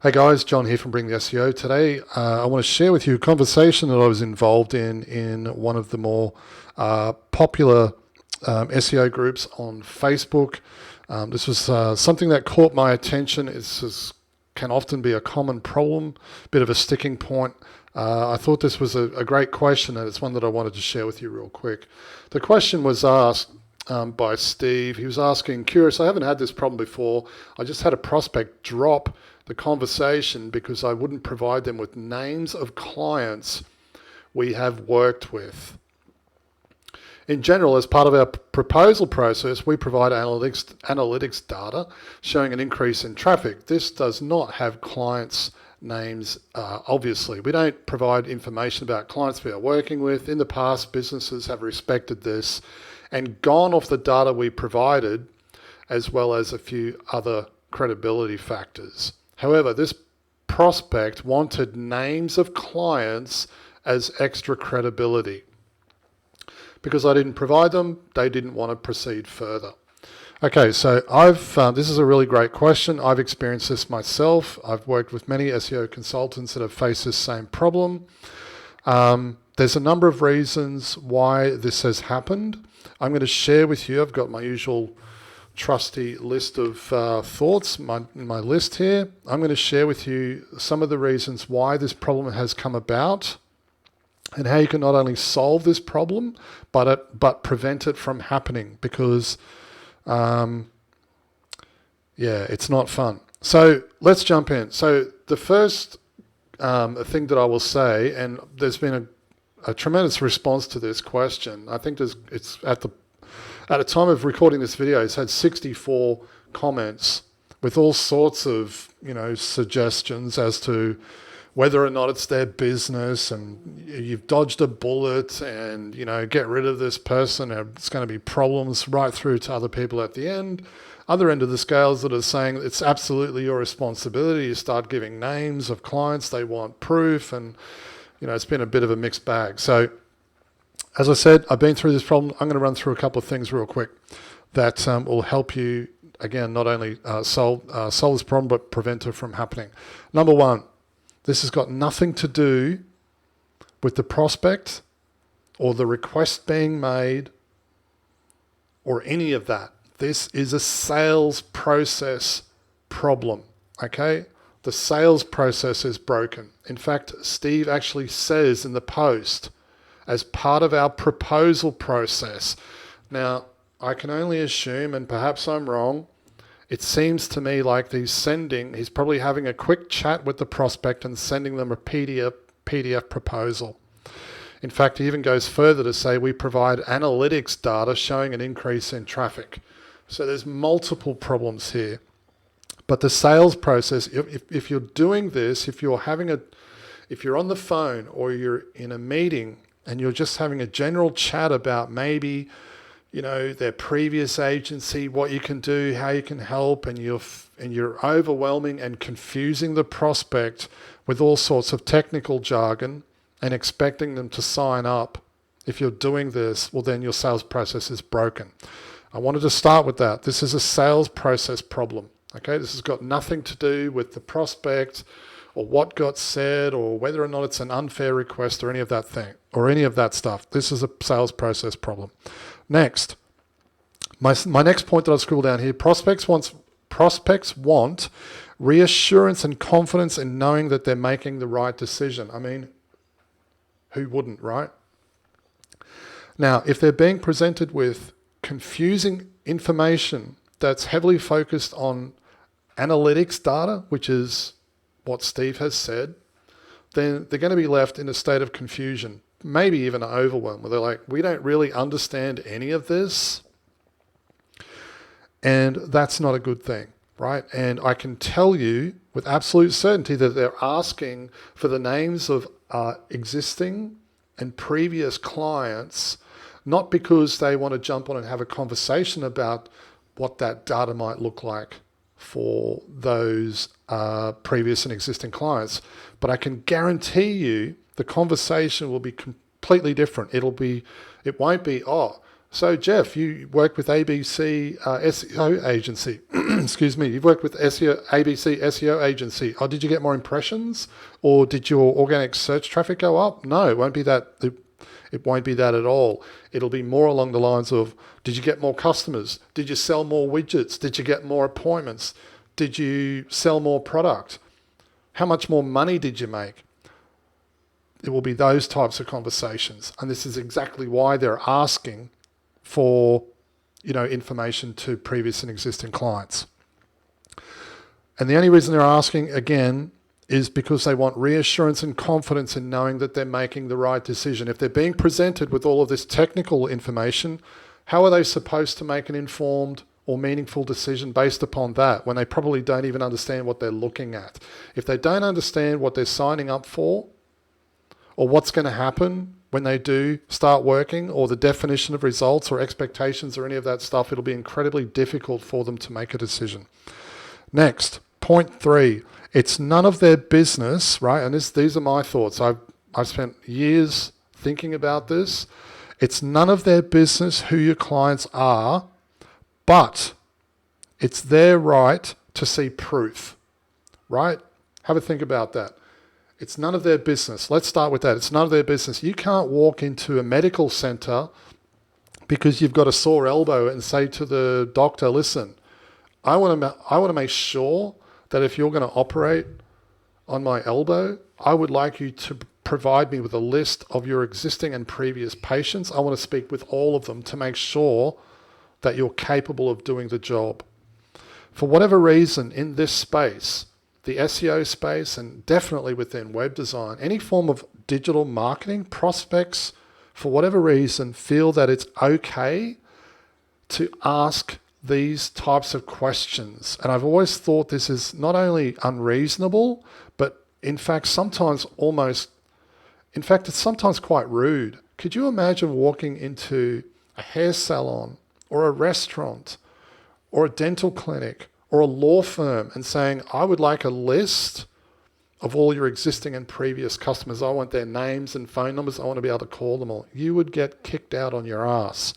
Hey guys, John here from Bring the SEO. Today, I want to share with you a conversation that I was involved in one of the more popular SEO groups on Facebook. This was something that caught my attention. Can often be a common problem, bit of a sticking point. I thought this was a great question, and it's one that I wanted to share with you real quick. The question was asked by Steve. He was asking, curious, I haven't had this problem before. I just had a prospect drop the conversation because I wouldn't provide them with names of clients we have worked with. In general, as part of our proposal process, we provide analytics data showing an increase in traffic. This does not have clients' names, obviously. We don't provide information about clients we are working with. In the past, businesses have respected this and gone off the data we provided, as well as a few other credibility factors. However, this prospect wanted names of clients as extra credibility. Because I didn't provide them, they didn't want to proceed further. Okay, so this is a really great question. I've experienced this myself. I've worked with many SEO consultants that have faced this same problem. There's a number of reasons why this has happened. I'm going to share with you, I've got my usual trusty list of thoughts in my list here. I'm going to share with you some of the reasons why this problem has come about and how you can not only solve this problem, but prevent it from happening, because it's not fun. So let's jump in. So the first thing that I will say, and there's been a tremendous response to this question. I think it's at the time of recording this video, it's had 64 comments with all sorts of, suggestions as to whether or not it's their business, and you've dodged a bullet, and, get rid of this person, and it's going to be problems, right through to other people at the other end of the scales that are saying it's absolutely your responsibility. You start giving names of clients, they want proof, and, it's been a bit of a mixed bag. So, as I said, I've been through this problem. I'm going to run through a couple of things real quick that will help you, again, not only solve this problem, but prevent it from happening. Number one, this has got nothing to do with the prospect or the request being made or any of that. This is a sales process problem, okay? The sales process is broken. In fact, Steve actually says in the post, as part of our proposal process. Now, I can only assume, and perhaps I'm wrong, it seems to me like he's probably having a quick chat with the prospect and sending them a PDF proposal. In fact, he even goes further to say we provide analytics data showing an increase in traffic. So there's multiple problems here. But the sales process, if you're doing this, if you're on the phone or you're in a meeting and you're just having a general chat about maybe, their previous agency, what you can do, how you can help, and you're overwhelming and confusing the prospect with all sorts of technical jargon and expecting them to sign up. If you're doing this, well, then your sales process is broken. I wanted to start with that. This is a sales process problem. Okay, this has got nothing to do with the prospect or what got said or whether or not it's an unfair request or any of that thing or any of that stuff. This is a sales process problem. Next, my next point that I've scribbled down here, prospects want reassurance and confidence in knowing that they're making the right decision. I mean, who wouldn't, right? Now, if they're being presented with confusing information that's heavily focused on analytics data, which is what Steve has said, then they're going to be left in a state of confusion, maybe even overwhelmed, where they're like, we don't really understand any of this. And that's not a good thing, right? And I can tell you with absolute certainty that they're asking for the names of existing and previous clients, not because they want to jump on and have a conversation about what that data might look like for those previous and existing clients. But I can guarantee you the conversation will be completely different. It won't be, oh, so Jeff, you work with ABC SEO agency. excuse me, you've worked with SEO, ABC SEO agency. Oh, did you get more impressions, or did your organic search traffic go up? No, it won't be that. It won't be that at all. It'll be more along the lines of, did you get more customers? Did you sell more widgets? Did you get more appointments? Did you sell more product? How much more money did you make? It will be those types of conversations. And this is exactly why they're asking for, information to previous and existing clients. And the only reason they're asking, again, is because they want reassurance and confidence in knowing that they're making the right decision. If they're being presented with all of this technical information, how are they supposed to make an informed or meaningful decision based upon that when they probably don't even understand what they're looking at? If they don't understand what they're signing up for, or what's going to happen when they do start working, or the definition of results or expectations or any of that stuff, it'll be incredibly difficult for them to make a decision. Next, point 3. It's none of their business, right? And these are my thoughts. I've spent years thinking about this. It's none of their business who your clients are, but it's their right to see proof, right? Have a think about that. It's none of their business. Let's start with that. It's none of their business. You can't walk into a medical center because you've got a sore elbow and say to the doctor, listen, I want to make sure that if you're going to operate on my elbow, I would like you to provide me with a list of your existing and previous patients. I want to speak with all of them to make sure that you're capable of doing the job. For whatever reason, in this space, the SEO space, and definitely within web design, any form of digital marketing, prospects, for whatever reason, feel that it's okay to ask these types of questions. And I've always thought this is not only unreasonable, but in fact, it's sometimes quite rude. Could you imagine walking into a hair salon or a restaurant or a dental clinic or a law firm and saying, I would like a list of all your existing and previous customers. I want their names and phone numbers. I want to be able to call them all. You would get kicked out on your ass.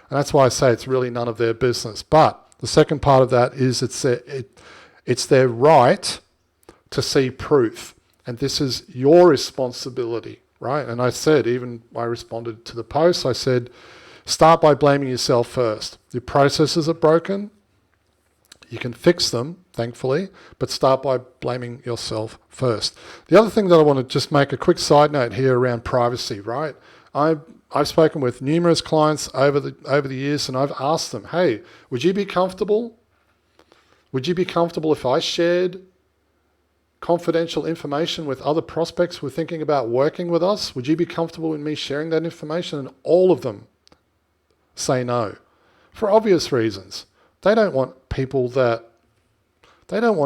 And that's why I say it's really none of their business. But the second part of that is it's their right to see proof. And this is your responsibility, right? And I responded to the post. I said, start by blaming yourself first. Your processes are broken. You can fix them, thankfully, but start by blaming yourself first. The other thing that I want to just make a quick side note here around privacy, right? I've spoken with numerous clients over the years, and I've asked them, hey, would you be comfortable? Would you be comfortable if I shared confidential information with other prospects who are thinking about working with us? Would you be comfortable with me sharing that information? And all of them say no, for obvious reasons. They don't want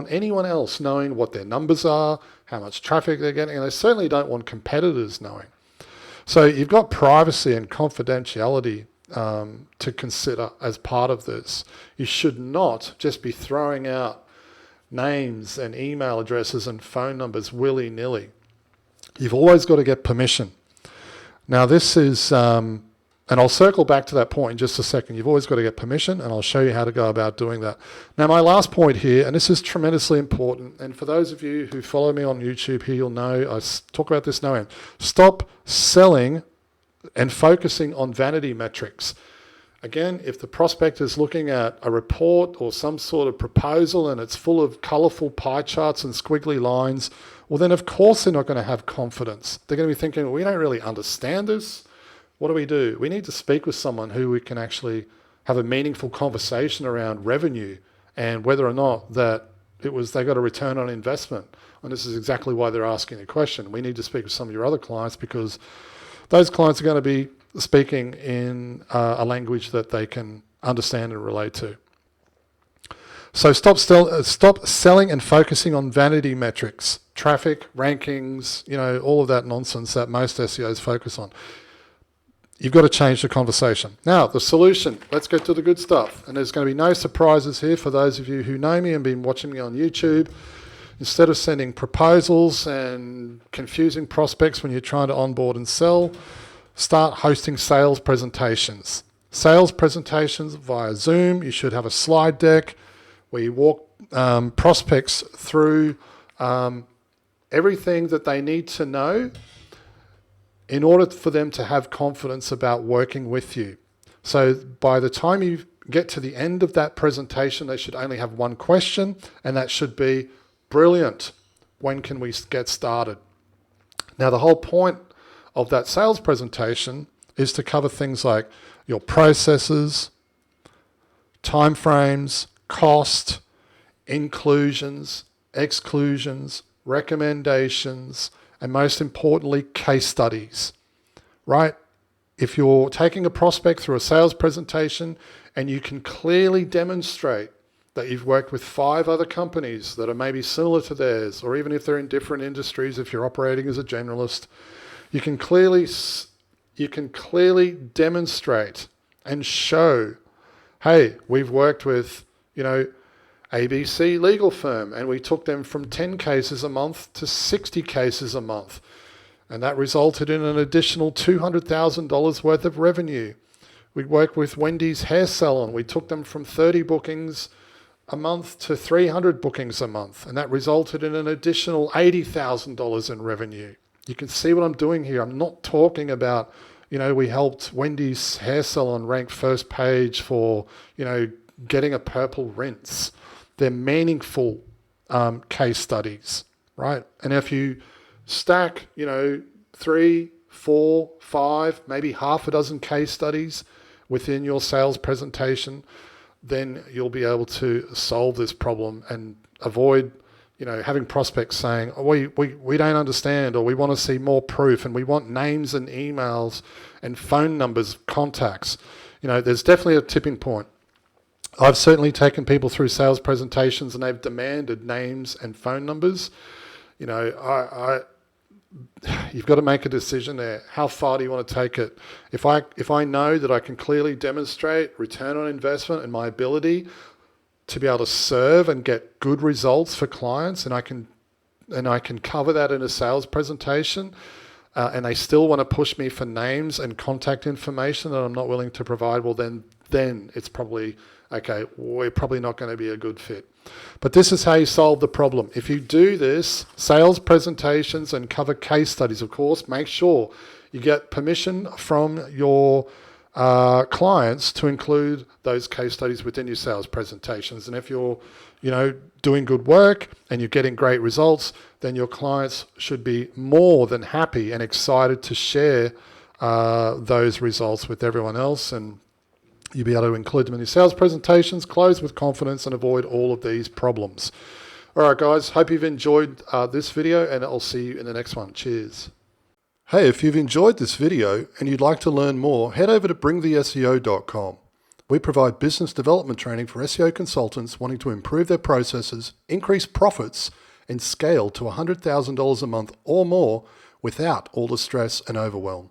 anyone else knowing what their numbers are, how much traffic they're getting, and they certainly don't want competitors knowing. So you've got privacy and confidentiality to consider as part of this. You should not just be throwing out names and email addresses and phone numbers willy-nilly. You've always got to get permission. Now this is, and I'll circle back to that point in just a second. You've always got to get permission, and I'll show you how to go about doing that. Now my last point here, and this is tremendously important, and for those of you who follow me on YouTube here, you'll know I talk about this no end. Stop selling and focusing on vanity metrics. Again, if the prospect is looking at a report or some sort of proposal and it's full of colorful pie charts and squiggly lines, well then of course they're not going to have confidence. They're going to be thinking, well, we don't really understand this. What do? We need to speak with someone who we can actually have a meaningful conversation around revenue and whether or not that they got a return on investment. And this is exactly why they're asking the question. We need to speak with some of your other clients because those clients are going to be speaking in a language that they can understand and relate to. So stop selling and focusing on vanity metrics, traffic, rankings, all of that nonsense that most SEOs focus on. You've got to change the conversation. Now, the solution. Let's get to the good stuff. And there's going to be no surprises here for those of you who know me and been watching me on YouTube. Instead of sending proposals and confusing prospects when you're trying to onboard and sell, start hosting sales presentations. Sales presentations via Zoom. You should have a slide deck We walk prospects through everything that they need to know in order for them to have confidence about working with you. So by the time you get to the end of that presentation, they should only have one question, and that should be, brilliant, when can we get started? Now, the whole point of that sales presentation is to cover things like your processes, timeframes, cost, inclusions, exclusions, recommendations, and most importantly, case studies, right? If you're taking a prospect through a sales presentation and you can clearly demonstrate that you've worked with 5 other companies that are maybe similar to theirs, or even if they're in different industries, if you're operating as a generalist, you can clearly demonstrate and show, hey, we've worked with, ABC legal firm, and we took them from 10 cases a month to 60 cases a month. And that resulted in an additional $200,000 worth of revenue. We worked with Wendy's hair salon. We took them from 30 bookings a month to 300 bookings a month. And that resulted in an additional $80,000 in revenue. You can see what I'm doing here. I'm not talking about, we helped Wendy's hair salon rank first page for, getting a purple rinse. They're meaningful case studies, right? And if you stack, 3, 4, 5, maybe half a dozen case studies within your sales presentation, then you'll be able to solve this problem and avoid, having prospects saying, oh, we don't understand, or we want to see more proof, and we want names and emails and phone numbers, contacts. There's definitely a tipping point. I've certainly taken people through sales presentations and they've demanded names and phone numbers. You've got to make a decision there. How far do you want to take it? If I know that I can clearly demonstrate return on investment and my ability to be able to serve and get good results for clients, and I can cover that in a sales presentation, and they still want to push me for names and contact information that I'm not willing to provide, well then it's probably, okay, we're probably not going to be a good fit. But this is how you solve the problem. If you do this, sales presentations and cover case studies, of course, make sure you get permission from your clients to include those case studies within your sales presentations. And if you're, doing good work and you're getting great results, then your clients should be more than happy and excited to share those results with everyone else, and you'll be able to include them in your sales presentations, close with confidence, and avoid all of these problems. All right, guys, hope you've enjoyed this video, and I'll see you in the next one. Cheers. Hey, if you've enjoyed this video and you'd like to learn more, head over to bringtheseo.com. We provide business development training for SEO consultants wanting to improve their processes, increase profits, and scale to $100,000 a month or more without all the stress and overwhelm.